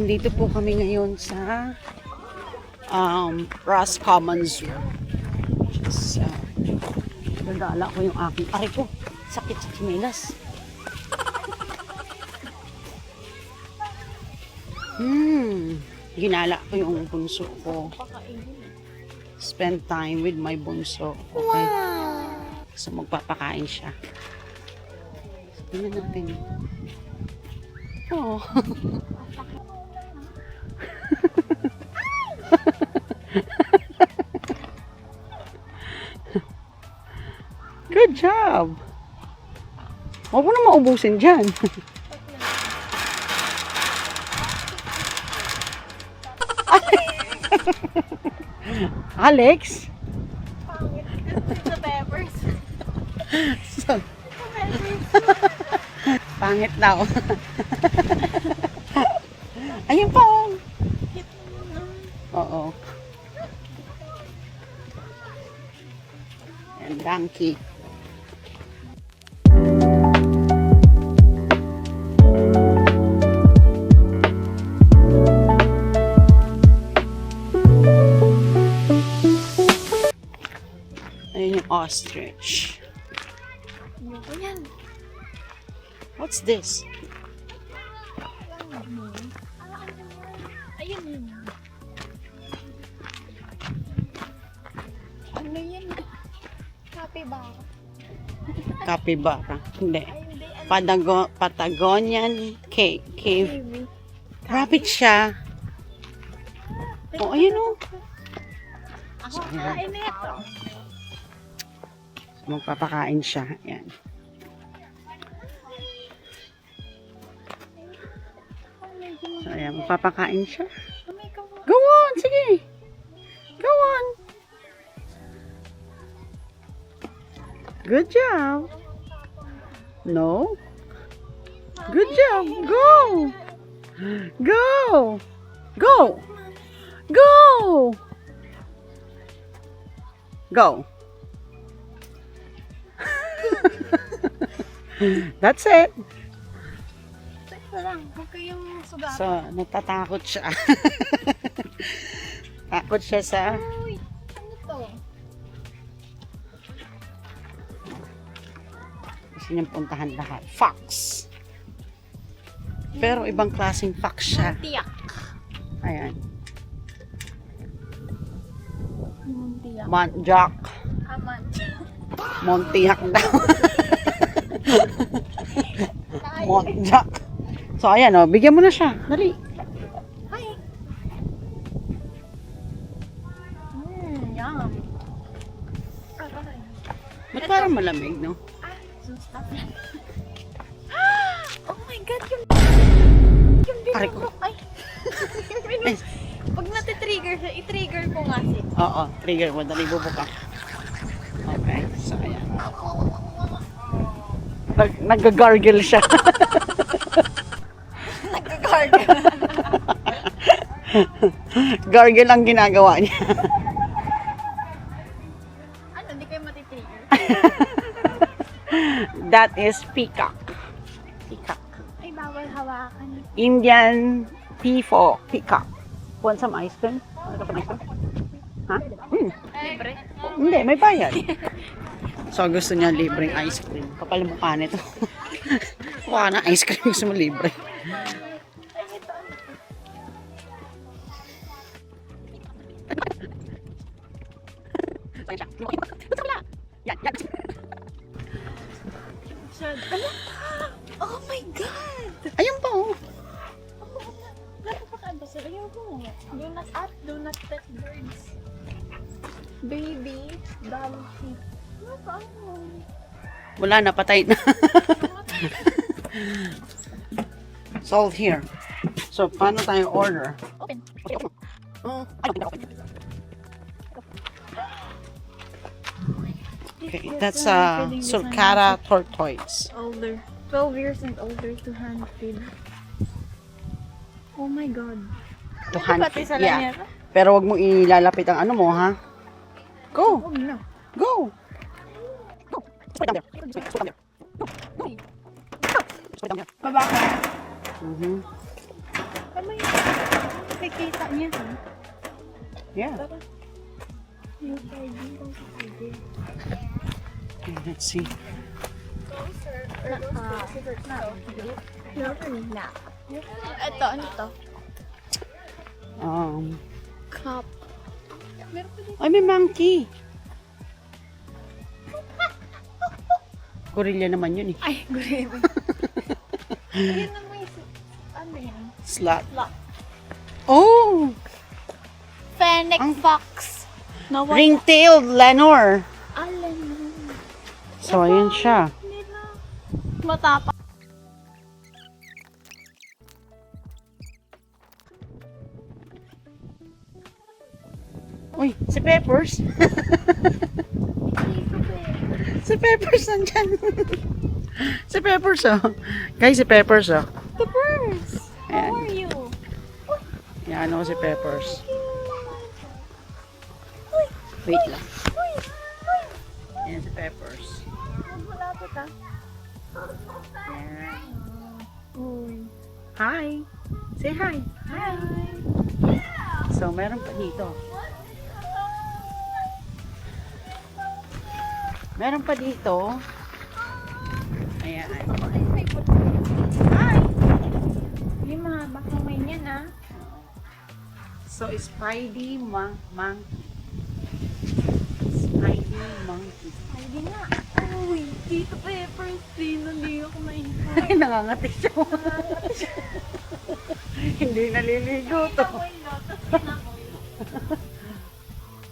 Nandito po kami ngayon sa Roscommon Zoo. So, nagala ko yung aking aray ko. Sakit sa chinelas. Ginala ko yung bunso ko. Spend time with my bunso. Okay. So, magpapakain siya. Tingnan natin. Oh. Good job. Huwag mo na maubusin dyan. Alex? The peppers. So, pangit daw. Ayun pa oh. Oo. And donkey. Ayun yung ostrich. Ayan. What's this? Ayun yun. Ano yan? Capybara. Capybara. Hindi. Ay, hindi. Patagonian cave. Kiwi. Rabbit siya. Oh, ayun oh. Ako kain na ito. Magpapakain siya. Ayan. So, ayan. Magpapakain siya. Oh my God. Go on! Sige! Go on! Good job! No? Good job! Go! Go! Go! Go! Go! That's it! Teka lang. Huwag kayong sugat. So, natatakot siya. Takot siya sa... Uy! Ano to? Gusto niyang puntahan lahat. Fox. Pero ibang klaseng fox siya. Tiyak. Ayan. Tiyak. Montjac. Aman. Montiac daw. Montjac. So, ayan o. Bigyan mo na siya. Dali. Hi. Yum. Ba't parang malamig, no? So stop. Oh my God, yung Aray ko. binubok. Ay. Yung binubok. Pag natitrigger siya, i-trigger ko nga siya. Oo. Trigger mo. Dali, bubuka. Okay. So, ayan. Nag-gargle siya. Nag-gargle. Gargle ang ginagawa niya. Ano, hindi kayo matitrigger? That is peacock. Peacock. Ay, bawal hawakan. Indian peacock. Peacock. Want some ice cream? Want some ice cream? Ha? Libre. Hindi, may bayad. So, gusto niya libreng ice cream. Kapal mukha nito. Mukha na ice cream. Gusto mo libre. Ano? Oh my God! Ayun pa oh. Napapakanta sila. Ayoko nga. Do not touch birds. Baby, donkey. Ano ba? Wala na, patay na. Sold here. So, paano tayo order? Open. Oh, okay, that's a sulcata tortoise. Older. 12 years and older to hand feed. Oh my God. To hand Pati feed, sa yeah. lanyera? Pero wag mo ilalapit ang ano mo, ha? Go! Huwag na. Go! Go! Put it down there. Put it down there. Go! Go! Put it down there. Baba ka. Mhm. Tama yun. Nakikita niya. Ha? Yeah. Tara. Yung sardine. Kung sa sardine. Okay, let's see. Na. Ito, ano to? Cup. Meron pa dito. Ay, may monkey. Gorilla naman yun eh. Ay, gurebe. Ayun na may, ano yan? Slot. Slot. Oh! Fennec fox. Nawala. Ring-tailed Lenore. Alam mo. So, ayun siya. Hindi na. Matapa. Uy, si Peppers. Si Peppers nandyan. Si Peppers, oh. Guys, si Peppers, oh. The birds. Ayan. How are you? Yan, oh, si Peppers. Uy, Wait lang. uy, uy. Yan, si Peppers. Malapit ah. Yan. Uy. Hi. Say hi. Hi. So, meron pa dito. Meron pa dito. Ayan. Hi. Yung mahaba kamay niyan ah. So, Spidey Monkey. Spidey Monkey. Ay, di nga. Uy, Tito Peppers. Hindi ako mainit. Ay, nangangati siya. Hindi naliligo to.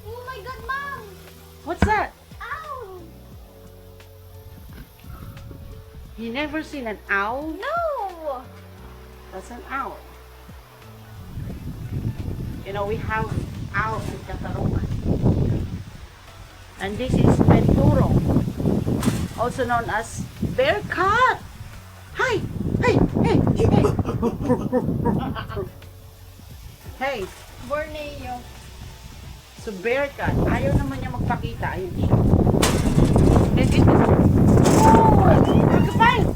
Oh my God, Mom! What's that? Ow! You never seen an owl? No! That's an owl. You know, we have owl in Catarungan. And this is Penturo, also known as bear cat. Hi! Hey! Hey! Hey! Hey! Borneo. So bear cat, ayaw naman niya magpakita. Ayun siya. This is porcupine!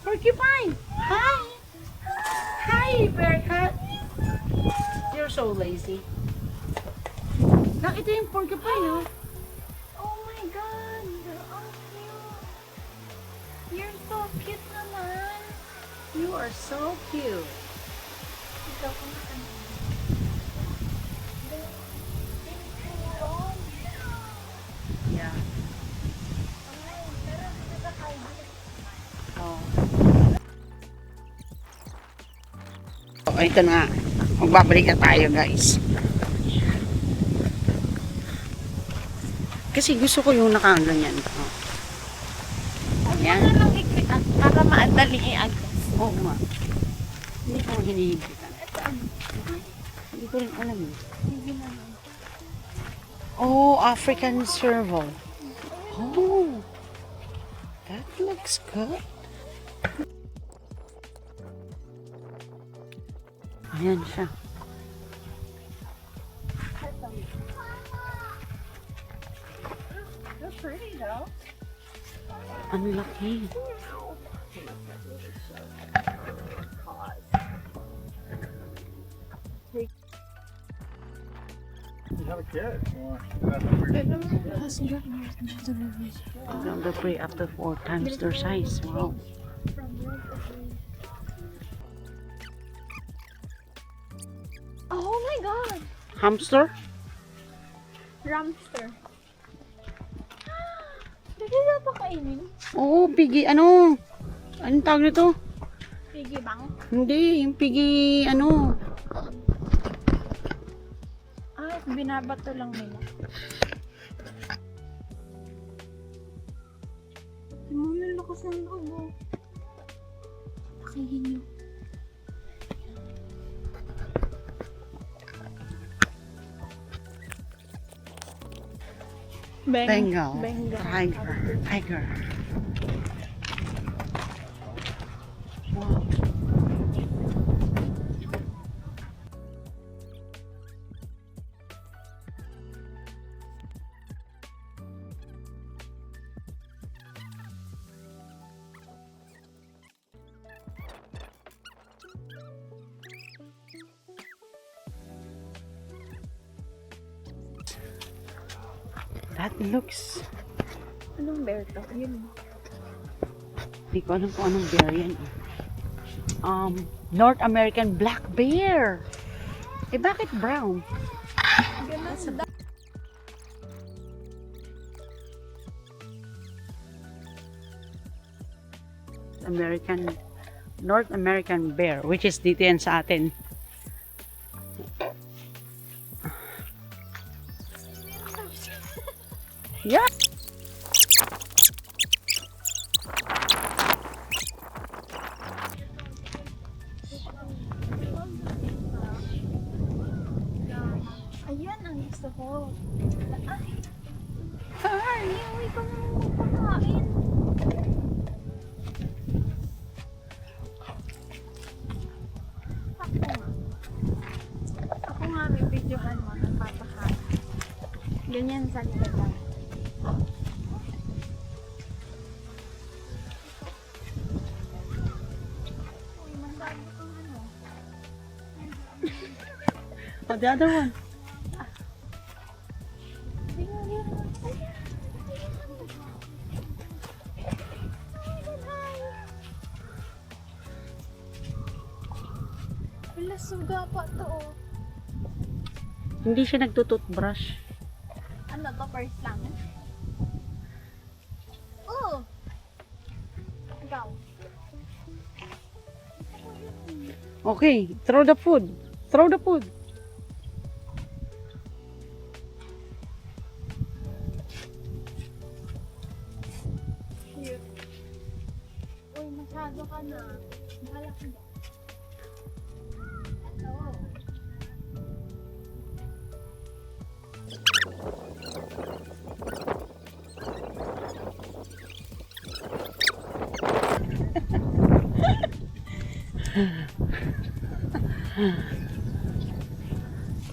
Porcupine! Hi! Hi, bear cat! You're so lazy. Nakita yung porcupine, oh. Oh my God! Oh, cute! You're so cute naman! You are so cute. Ikaw ko na Yeah. Oh. Oh, ito na. Magbabalik na tayo, guys. Kasi gusto ko yung nakaganyan. Oh. Ayan. Ano lang iklitan para maadali i-adjust. Oo nga. Hindi ko hinihigitan. Hindi ko rin alam eh. Sige naman. Oh, African serval. Oh, that looks good. Ayan siya. They're pretty though. Ang laki. You have a kid. They prey up to 4 times their size. Wow. Oh my God! Hamster? Ramster. Pwede na pa kainin? Oo, piggy. Ano? Anong tawag nito? Piggy bang? Hindi, yung piggy, ano? Ah, binabato lang nila. Yung mga lakas ng loob oh. Takihin nyo. Bengal. Bengal. Tiger. Wow. That looks... Anong bear to? Yun. Hindi ko alam kung anong bear yan. North American black bear. Eh, bakit brown? Ganun. North American bear, which is dito yan sa atin. Yeah. Ayan ang gusto ko. Hi. Iuwi ko na magpakain. Ako nga may videohan mo ng papakain. Ganyan sa likod lang. Uy, masabi kong ano. Oh, the other one. Wala, suga pa to. Oh. Hindi siya nagtututbrush. Ano to, first lang? Oh! Ikaw. Okay, throw the food. Throw the food. Cute. Uy, masyado ka na. Bahala ka ba? Ito.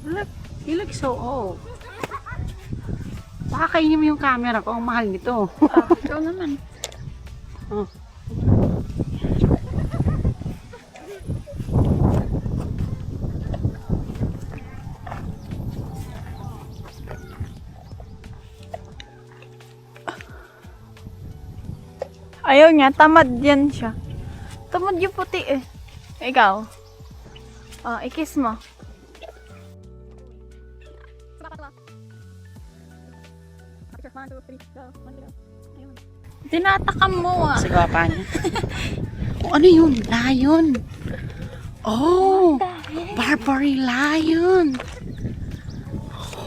Look, you look so old. Baka kainin mo yung camera ko. Ang mahal nito. Ikaw naman. Oh. Ayaw niya, tamad yan siya. Tamad yung puti eh. Ikaw. Oh, i-kiss mo. Tinatakam mo ah. Sige, pa niya. Oh, ano yun? Lion. Oh, Barbary lion.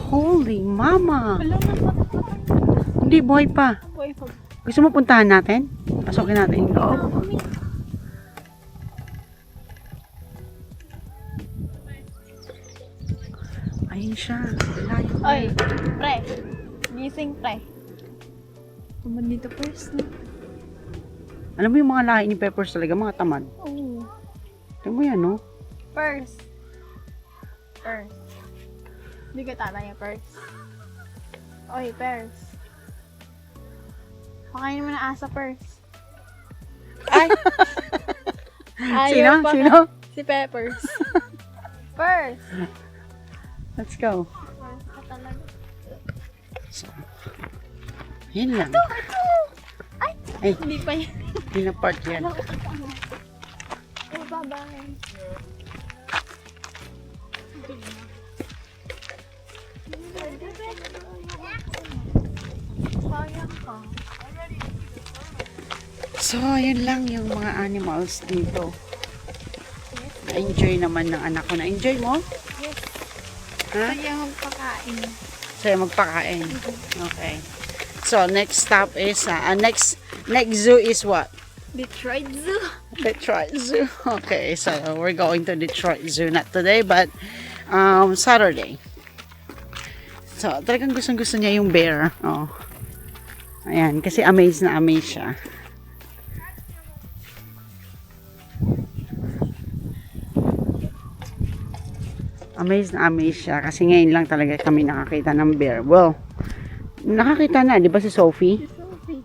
Holy mama. Wala na pa. Hindi, buhay pa. Boy, pag Gusto mo puntahan natin? Pasokin natin yung loob. Ayun siya. Lion. Oy, pre. Gising, pre. Tamad dito first, no? Alam mo yung mga lahi ni Peppers talaga, mga tamad. Oo. Tingnan mo yan, no? First. First. Hindi ko tama yung first. Oy, first. Pakainin mo na asa first. Ay! Sino? pa Sino? Si Peppers. First. Let's go. First ka talaga. So, yun lang. Ito! Ay! Ay, Hindi pa yan. hindi na part yan. Oh, bye-bye. Sayang ka. So, yun lang yung mga animals dito. Na-enjoy naman ng anak ko. Na-enjoy mo? Yes. Ha? Kaya magpakain. Sa'yo magpakain. Okay. So, next stop is, next zoo is what? Detroit Zoo. Detroit Zoo. Okay, so we're going to Detroit Zoo. Not today, but Saturday. So, talagang gustong-gusto niya yung bear. Oh. Ayan, kasi amazed na amazed siya. Amazed na amazed siya kasi ngayon lang talaga kami nakakita ng bear. Well, nakakita na, di ba si Sophie? Si Sophie.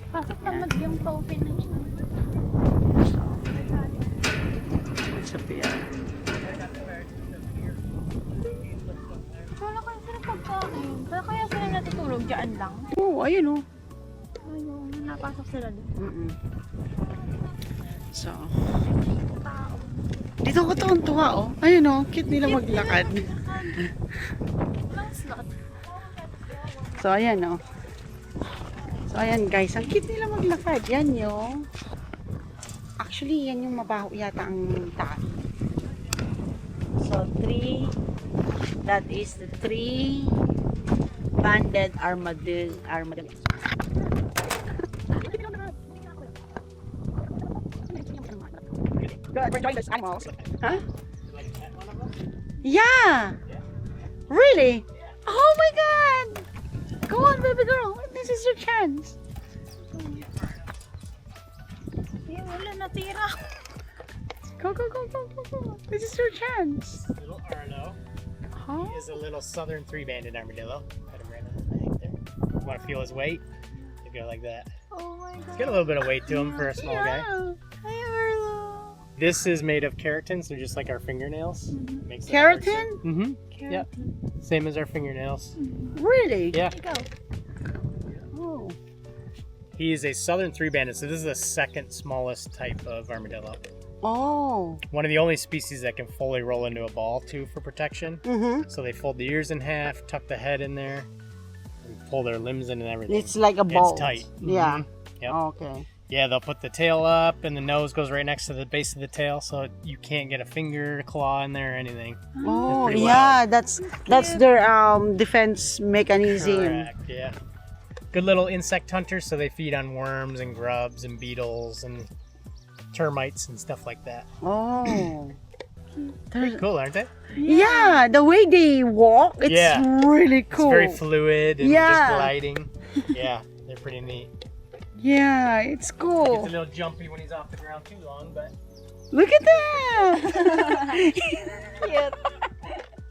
Bakit tamad yung Sophie na siya? It's a bear. Wala kaya sila pagkain. Wala kaya sila natin Tulog dyan lang. Oo, ayun oh. Ayun, napasok sila doon. Mm-mm. So, dito ko tuwa oh. Ayun oh, cute nila maglakad. Lang slot. So, ayan oh. So, ayan guys, ang cute nila maglakad. Yan yung, actually, yan yung mabaho yata ang tae. So, that is the 3 banded armadillos. Good, we're enjoying those animals. Huh? Yeah. Really? Oh my god. Go on, baby girl. This is your chance. Ayun, wala natira. Go, go, go, go, go, go. This is your chance. Little Arlo. Huh? He is a little southern three-banded armadillo. Put him right on the back there. You want to feel his weight? You go like that. Oh my god. He's got a little bit of weight to him for a small guy. Ay, Arlo. This is made of keratin, so just like our fingernails. Makes that Keratin? Mm-hmm. Carrot. Same as our fingernails. Really? Yeah. Ikaw. Oh. He is a southern three-banded, so this is the second smallest type of armadillo. Oh. One of the only species that can fully roll into a ball too for protection. Mm-hmm. So they fold the ears in half, tuck the head in there, and pull their limbs in and everything. It's like a ball. It's tight. Yeah. Mhm. Yep. Okay. Yeah, they'll put the tail up and the nose goes right next to the base of the tail, so you can't get a finger, claw in there or anything. Oh, pretty yeah. That's their defense mechanism. Correct, yeah. Good little insect hunters, so they feed on worms and grubs and beetles and termites and stuff like that. Oh. Pretty cool, aren't they? Yeah, the way they walk, it's Yeah. really cool. It's very fluid and Yeah. just gliding. Yeah, they're pretty neat. Yeah, it's It's cool. a little jumpy when he's off the ground too long, but Look at that. Cute.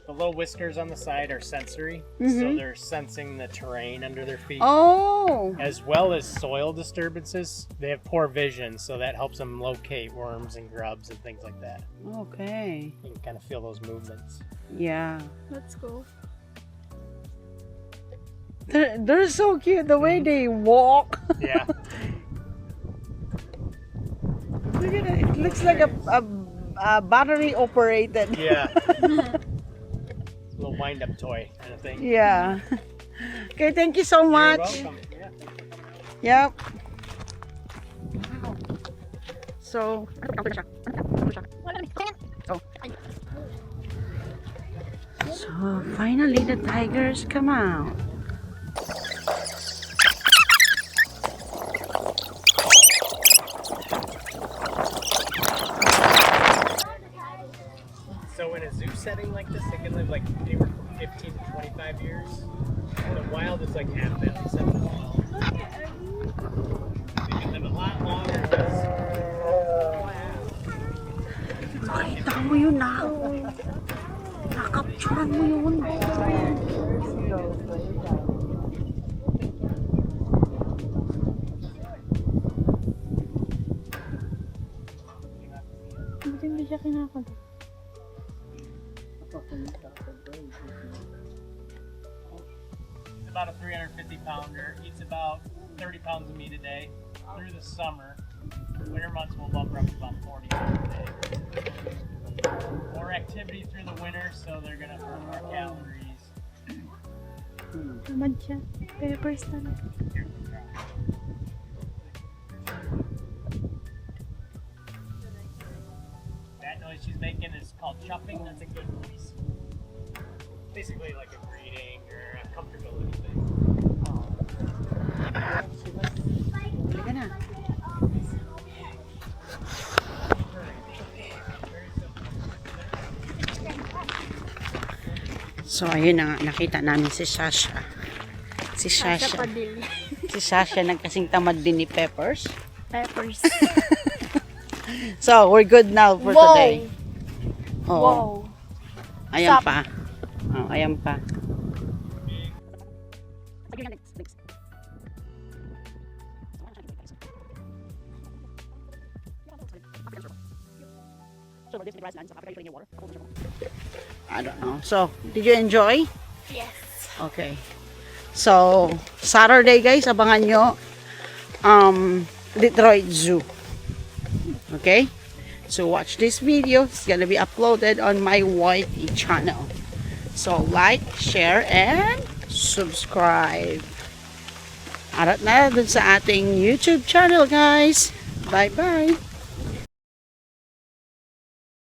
the little whiskers on the side are sensory, so Mhm. they're sensing the terrain under their feet. Oh. As well as soil disturbances. They have poor vision, so that helps them locate worms and grubs and things like that. Okay. You can kind of feel those movements. Yeah. Let's go. They're so cute the way they walk. Yeah. Look at it. It looks like a battery operated. Yeah. Little wind-up toy kind of thing. Yeah. Okay, thank you so You're much. welcome. Yeah. Yep. So, so finally the tigers come out. So in a zoo setting like this, they can live like anywhere from 15 to 25 years. In the wild, it's like half that, except in the wild. They can live a lot longer. Nakita mo yun na. Nakapturan mo yun. Ba't hindi siya kinakagat? He's about a 350 pounder. Eats about 30 pounds of meat a day through the summer. Winter months will bump up to about 40 pounds a day. More activity through the winter, so they're gonna burn more calories. Tamad siya. Peppers talaga. That noise she's making is called chuffing. That's a good noise. Basically like a greeting or a comfortability thing. Halika na. So, ayun na nga, nakita namin si Sasha. Si Sasha. Padili. Si Sasha nagkasing tamad din ni Peppers. Peppers. So, we're good now for Wow. today. Oo. Wow. Ayan Sup? pa. Oh, ayan pa. I don't know. So, did you enjoy? Yes. Okay. So, Saturday guys, abangan nyo Detroit Zoo. Okay? So, watch this video. It's gonna be uploaded on my YT channel. So, like, share, and subscribe. Arat na dun sa ating YouTube channel guys. Bye-bye!